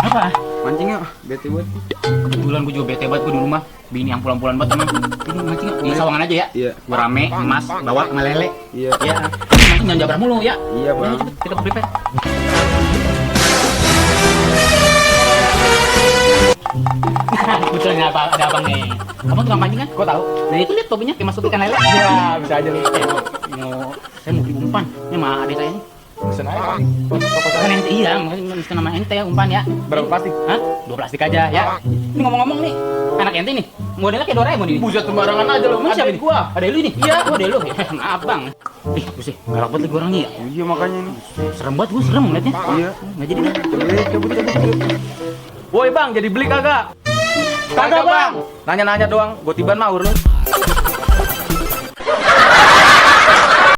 Apa? Mancing yuk, bete buat. Kebetulan gue juga bete banget gue di rumah. Bini yang pulang-pulang banget emang. Ini mancing yuk. Di sawangan aja ya. Iya. Gue rame, emas, bawa sama lele. Iya. Ya. Mancing jangan jabrak mulu ya. Iya, Bang. Ya, cepet, kita prepare. Betul nggak ada abang nih. Kamu tukang pancing kan? Kau tahu? Nah itu lihat topinya kayak masuk ikan lele. Iya, bisa aja lu. Saya mau beli umpan. Ini sama adik saya nih. Pesen aja kali. Kan ente iya, mesti nama ente umpan ya. Berapa plastik? Hah? 2 plastik aja ya. Ini ngomong-ngomong nih, anak ente nih, modelnya kayak Doraemon ini. Buset sembarangan aja lu. Emang siapa Ada nih? Gua. Ada lu nih? Iya. Oh, ada lu. Abang. Ih, buset, galak banget lagi orangnya ya. Iya makanya ini. Serem banget gua, serem ngeliatnya. Iya. Nggak jadi dah. Cabut. Woi bang, jadi beli kagak? Kagak, Bang. Nanya-nanya doang, gue tiban mawur lu.